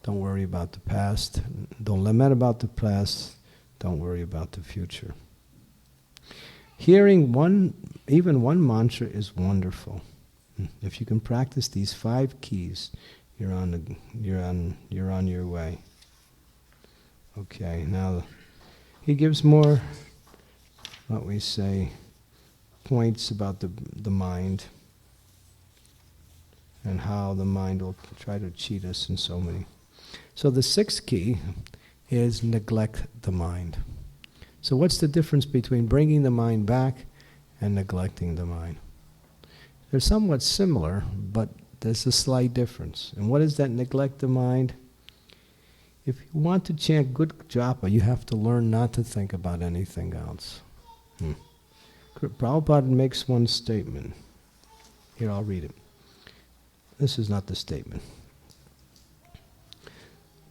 Don't worry about the past. Don't lament about the past. Don't worry about the future. Hearing even one mantra is wonderful. If you can practice these 5 keys, you're on your way. Okay, now he gives more, what we say, points about the mind and how the mind will try to cheat us in so many. So the 6th key is neglect the mind. So what's the difference between bringing the mind back and neglecting the mind? They're somewhat similar, but there's a slight difference. And what is that neglect the mind? If you want to chant good japa, you have to learn not to think about anything else. Prabhupada makes one statement. Here, I'll read it. This is not the statement.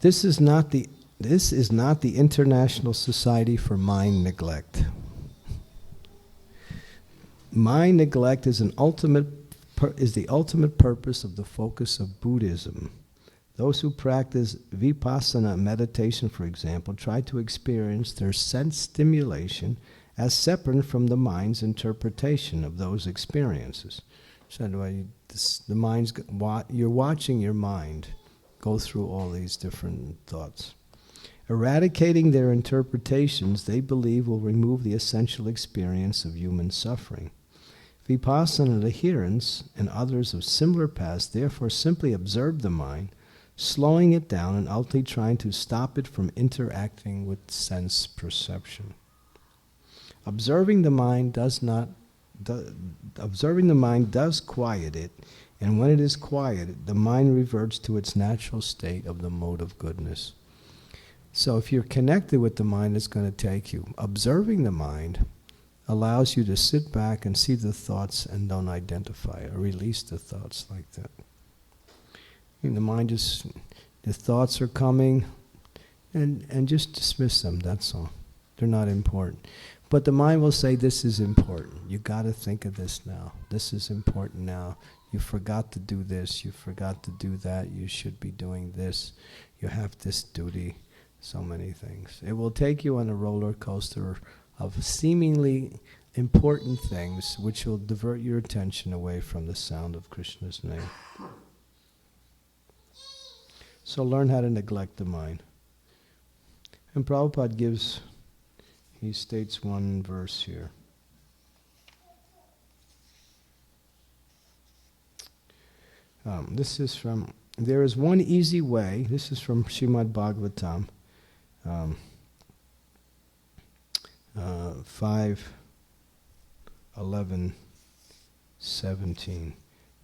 This is not the International Society for Mind Neglect. Mind neglect is the ultimate purpose of the focus of Buddhism. Those who practice vipassana meditation, for example, try to experience their sense stimulation as separate from the mind's interpretation of those experiences. So the mind's, you're watching your mind go through all these different thoughts. Eradicating their interpretations, they believe, will remove the essential experience of human suffering. Vipassana adherents and others of similar paths therefore simply observe the mind, slowing it down and ultimately trying to stop it from interacting with sense perception. Observing the mind does quiet it, and when it is quieted, the mind reverts to its natural state of the mode of goodness. So if you're connected with the mind, it's going to take you. Observing the mind allows you to sit back and see the thoughts and don't identify or release the thoughts like that. And the mind just, the thoughts are coming, and just dismiss them, that's all. They're not important. But the mind will say, this is important. You got to think of this now. This is important now. You forgot to do this. You forgot to do that. You should be doing this. You have this duty. So many things. It will take you on a roller coaster of seemingly important things which will divert your attention away from the sound of Krishna's name. So learn how to neglect the mind. And Prabhupada he states one verse here. This is from, there is one easy way, this is from Srimad Bhagavatam, 5:11-17.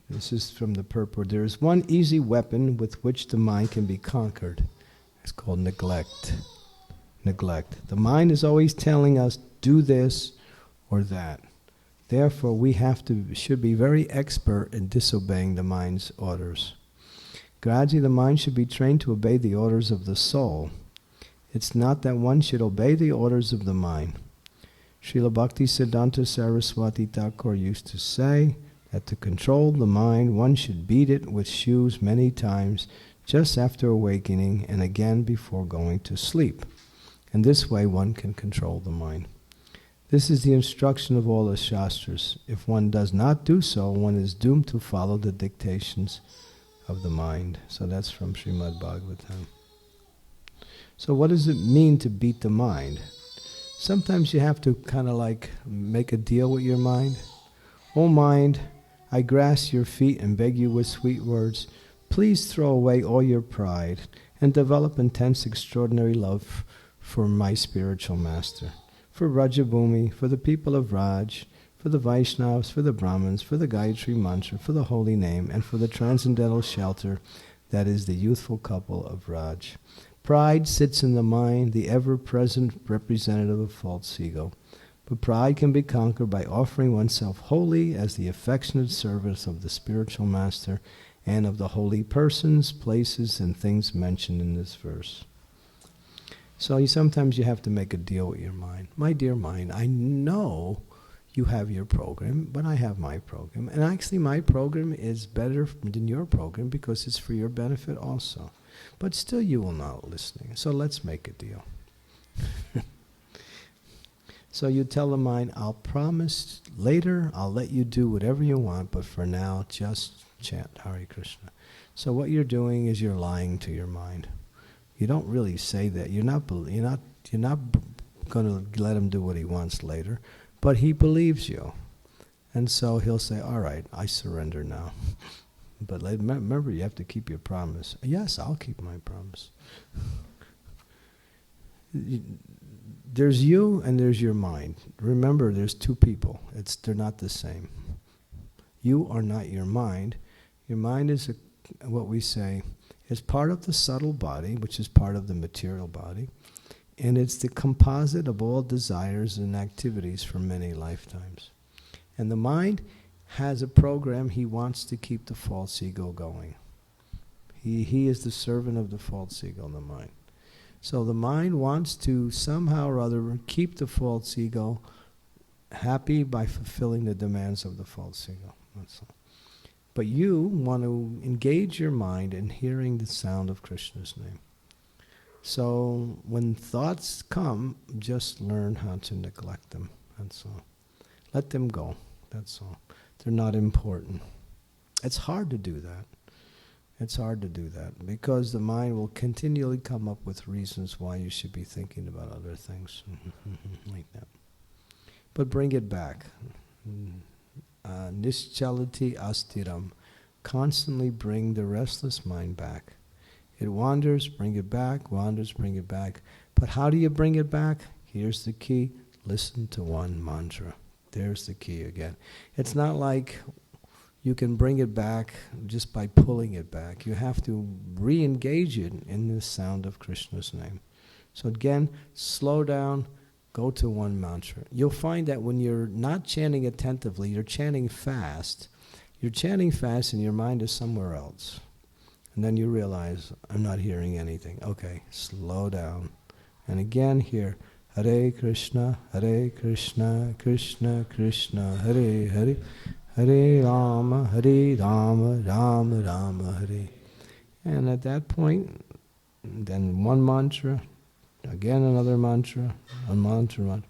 This is from the purport. There is one easy weapon with which the mind can be conquered. It's called neglect. Neglect. The mind is always telling us, do this or that. Therefore, we should be very expert in disobeying the mind's orders. Gradually, the mind should be trained to obey the orders of the soul. It's not that one should obey the orders of the mind. Srila Bhaktisiddhanta Saraswati Thakur used to say that to control the mind, one should beat it with shoes many times just after awakening and again before going to sleep. And this way one can control the mind. This is the instruction of all the Shastras. If one does not do so, one is doomed to follow the dictations of the mind. So that's from Srimad Bhagavatam. So what does it mean to beat the mind? Sometimes you have to kind of like make a deal with your mind. O mind, I grasp your feet and beg you with sweet words, please throw away all your pride and develop intense, extraordinary love for my spiritual master, for Rajabhumi, for the people of Raj, for the Vaishnavas, for the Brahmins, for the Gayatri Mantra, for the holy name, and for the transcendental shelter that is the youthful couple of Raj. Pride sits in the mind, the ever-present representative of false ego. But pride can be conquered by offering oneself wholly as the affectionate service of the spiritual master and of the holy persons, places, and things mentioned in this verse. So sometimes you have to make a deal with your mind. My dear mind, I know you have your program, but I have my program. And actually my program is better than your program because it's for your benefit also. But still you will not listening. So let's make a deal. So you tell the mind, I'll promise later I'll let you do whatever you want, but for now just chant Hare Krishna. So what you're doing is you're lying to your mind. You don't really say that. You're not going to let him do what he wants later, but he believes you. And so he'll say, all right, I surrender now. But remember, you have to keep your promise. Yes, I'll keep my promise. There's you and there's your mind. Remember, there's two people. They're not the same. You are not your mind. Your mind is what we say is part of the subtle body, which is part of the material body, and it's the composite of all desires and activities for many lifetimes. And the mind has a program. He wants to keep the false ego going. He is the servant of the false ego, the mind. So the mind wants to somehow or other keep the false ego happy by fulfilling the demands of the false ego. That's all. But you want to engage your mind in hearing the sound of Krishna's name. So when thoughts come, just learn how to neglect them. That's all. Let them go. That's all. They're not important. It's hard to do that. It's hard to do that because the mind will continually come up with reasons why you should be thinking about other things like that. But bring it back. Nischalati astiram. Constantly bring the restless mind back. It wanders, bring it back, wanders, bring it back. But how do you bring it back? Here's the key. Listen to one mantra. There's the key again. It's not like you can bring it back just by pulling it back. You have to re-engage it in the sound of Krishna's name. So again, slow down, go to one mantra. You'll find that when you're not chanting attentively, you're chanting fast. You're chanting fast and your mind is somewhere else. And then you realize, I'm not hearing anything. Okay, slow down. And again here, Hare Krishna, Krishna Krishna, Hare Hare, Hare Rama, Rama Rama, Hare. And at that point, then one mantra, again another mantra, one mantra.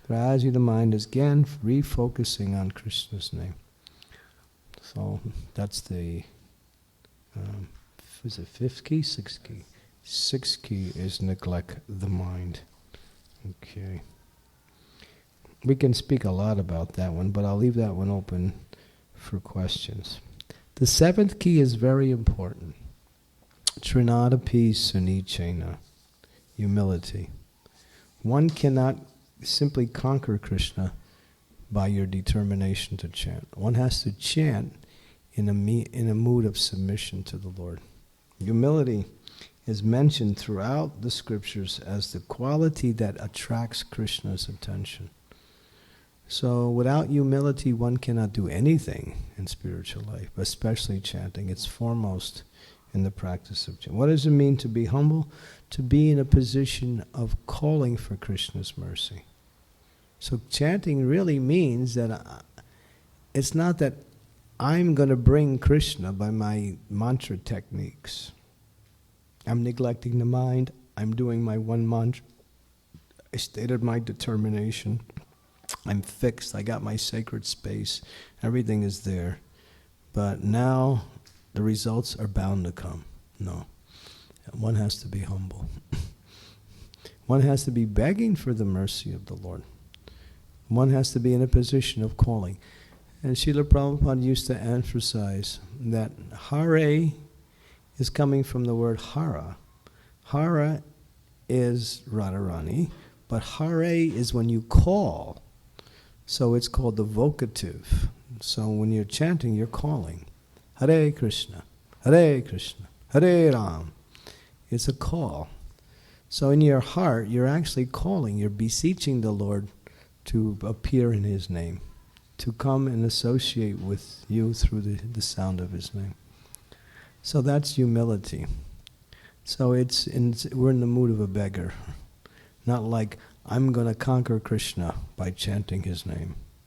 Gradually the mind is again refocusing on Krishna's name. So that's the, is it fifth key, sixth key? Sixth key is neglect the mind. Okay. We can speak a lot about that one, but I'll leave that one open for questions. The seventh key is very important. Trinadapi sunichena, humility. One cannot simply conquer Krishna by your determination to chant. One has to chant in a mood of submission to the Lord. Humility is mentioned throughout the scriptures as the quality that attracts Krishna's attention. So without humility, one cannot do anything in spiritual life, especially chanting. It's foremost in the practice of chanting. What does it mean to be humble? To be in a position of calling for Krishna's mercy. So chanting really means that it's not that I'm going to bring Krishna by my mantra techniques. I'm neglecting the mind. I'm doing my one mantra. I stated my determination. I'm fixed. I got my sacred space. Everything is there. But now the results are bound to come. No. One has to be humble. One has to be begging for the mercy of the Lord. One has to be in a position of calling. And Srila Prabhupada used to emphasize that Hare is coming from the word Hara. Hara is Radharani, but Hare is when you call. So it's called the vocative. So when you're chanting, you're calling. Hare Krishna, Hare Krishna, Hare Ram. It's a call. So in your heart, you're actually calling. You're beseeching the Lord to appear in His name, to come and associate with you through the sound of His name. So that's humility. So we're in the mood of a beggar. Not like, I'm going to conquer Krishna by chanting His name.